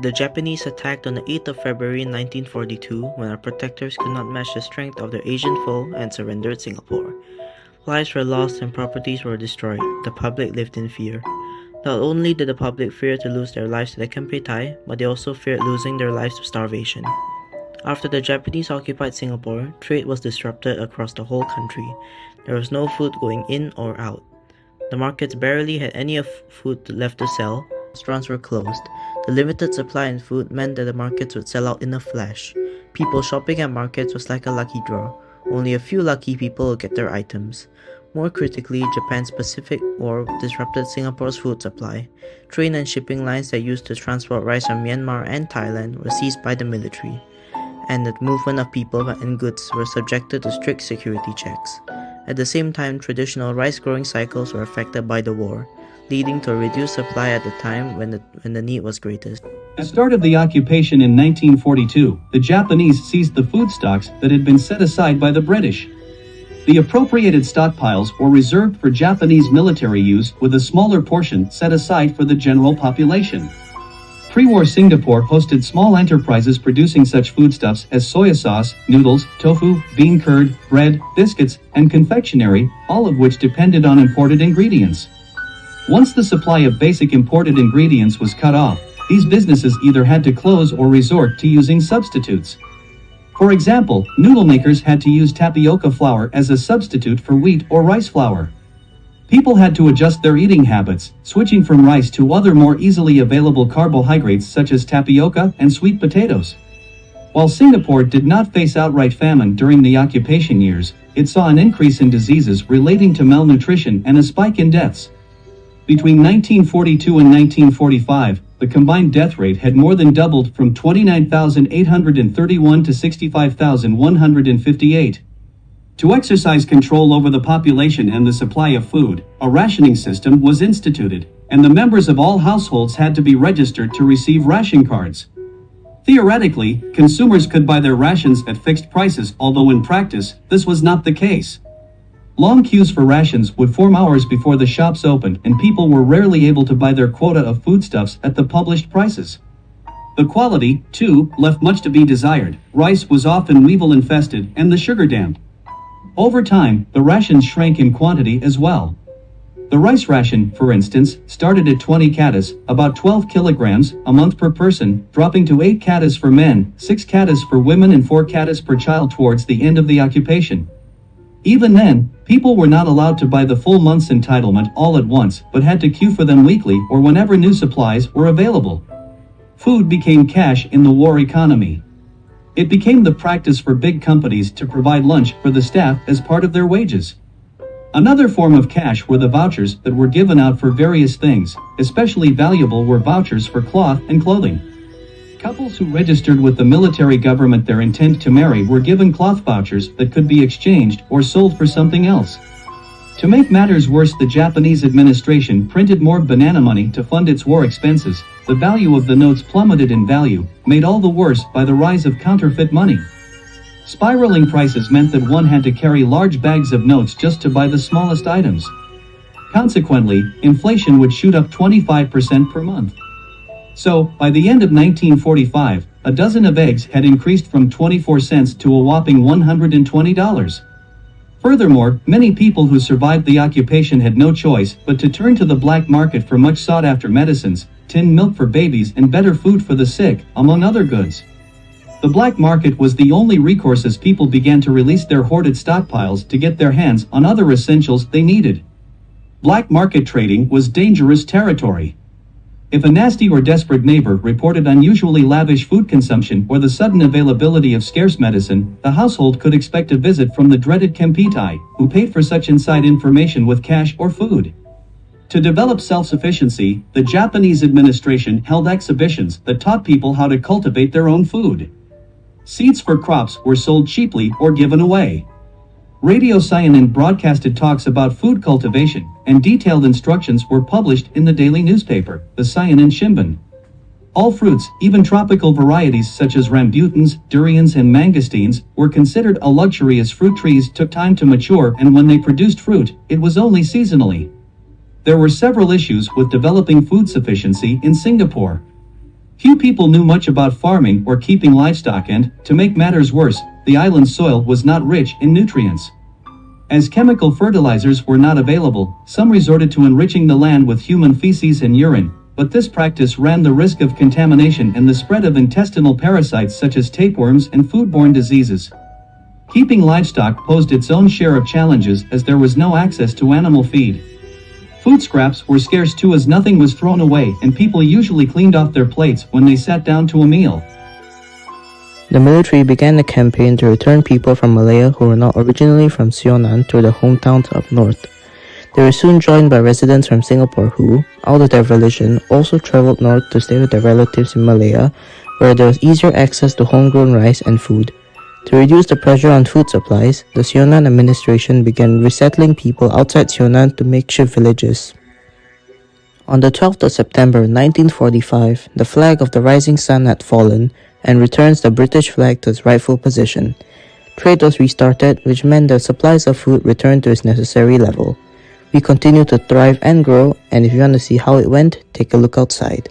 The Japanese attacked on the 8th of February 1942 when our protectors could not match the strength of their Asian foe and surrendered Singapore. Lives were lost and properties were destroyed. The public lived in fear. Not only did the public fear to lose their lives to the Kempeitai, but they also feared losing their lives to starvation. After the Japanese occupied Singapore, trade was disrupted across the whole country. There was no food going in or out. The markets barely had any food left to sell. Restaurants were closed. The limited supply in food meant that the markets would sell out in a flash. People shopping at markets was like a lucky draw. Only a few lucky people would get their items. More critically, Japan's Pacific War disrupted Singapore's food supply. Train and shipping lines that used to transport rice from Myanmar and Thailand were seized by the military, and the movement of people and goods were subjected to strict security checks. At the same time, traditional rice-growing cycles were affected by the war, leading to a reduced supply at the time when the need was greatest. At the start of the occupation in 1942, the Japanese seized the food stocks that had been set aside by the British. The appropriated stockpiles were reserved for Japanese military use, with a smaller portion set aside for the general population. Pre-war Singapore hosted small enterprises producing such foodstuffs as soya sauce, noodles, tofu, bean curd, bread, biscuits, and confectionery, all of which depended on imported ingredients. Once the supply of basic imported ingredients was cut off, these businesses either had to close or resort to using substitutes. For example, noodle makers had to use tapioca flour as a substitute for wheat or rice flour. People had to adjust their eating habits, switching from rice to other more easily available carbohydrates such as tapioca and sweet potatoes. While Singapore did not face outright famine during the occupation years, it saw an increase in diseases relating to malnutrition and a spike in deaths. Between 1942 and 1945, the combined death rate had more than doubled from 29,831 to 65,158. To exercise control over the population and the supply of food, a rationing system was instituted, and the members of all households had to be registered to receive ration cards. Theoretically, consumers could buy their rations at fixed prices, although in practice, this was not the case. Long queues for rations would form hours before the shops opened, and people were rarely able to buy their quota of foodstuffs at the published prices. The quality, too, left much to be desired. Rice was often weevil-infested and the sugar damp. Over time, the rations shrank in quantity as well. The rice ration, for instance, started at 20 katas, about 12 kilograms, a month per person, dropping to 8 katas for men, 6 katas for women and 4 katas per child towards the end of the occupation. Even then, people were not allowed to buy the full month's entitlement all at once, but had to queue for them weekly or whenever new supplies were available. Food became cash in the war economy. It became the practice for big companies to provide lunch for the staff as part of their wages. Another form of cash were the vouchers that were given out for various things. Especially valuable were vouchers for cloth and clothing. Couples who registered with the military government their intent to marry were given cloth vouchers that could be exchanged or sold for something else. To make matters worse, the Japanese administration printed more banana money to fund its war expenses. The value of the notes plummeted in value, made all the worse by the rise of counterfeit money. Spiraling prices meant that one had to carry large bags of notes just to buy the smallest items. Consequently, inflation would shoot up 25% per month. So, by the end of 1945, a dozen of eggs had increased from 24 cents to a whopping $120. Furthermore, many people who survived the occupation had no choice but to turn to the black market for much sought-after medicines, tinned milk for babies, and better food for the sick, among other goods. The black market was the only recourse as people began to release their hoarded stockpiles to get their hands on other essentials they needed. Black market trading was dangerous territory. If a nasty or desperate neighbor reported unusually lavish food consumption or the sudden availability of scarce medicine, the household could expect a visit from the dreaded Kempeitai, who paid for such inside information with cash or food. To develop self-sufficiency, the Japanese administration held exhibitions that taught people how to cultivate their own food. Seeds for crops were sold cheaply or given away. Radio Rationing broadcasted talks about food cultivation, and detailed instructions were published in the daily newspaper, the Rationing Shimbun. All fruits, even tropical varieties such as rambutans, durians, and mangosteens, were considered a luxury as fruit trees took time to mature, and when they produced fruit, it was only seasonally. There were several issues with developing food sufficiency in Singapore. Few people knew much about farming or keeping livestock and, to make matters worse, the island's soil was not rich in nutrients. As chemical fertilizers were not available, some resorted to enriching the land with human feces and urine, but this practice ran the risk of contamination and the spread of intestinal parasites such as tapeworms and foodborne diseases. Keeping livestock posed its own share of challenges as there was no access to animal feed. Food scraps were scarce too as nothing was thrown away and people usually cleaned off their plates when they sat down to a meal. The military began a campaign to return people from Malaya who were not originally from Sionan to their hometowns up north. They were soon joined by residents from Singapore who, out of their volition, also traveled north to stay with their relatives in Malaya, where there was easier access to homegrown rice and food. To reduce the pressure on food supplies, the Sionan administration began resettling people outside Sionan to makeshift villages. On the 12th of September 1945, the flag of the rising sun had fallen and returns the British flag to its rightful position. Trade was restarted, which meant that supplies of food returned to its necessary level. We continued to thrive and grow, and if you want to see how it went, take a look outside.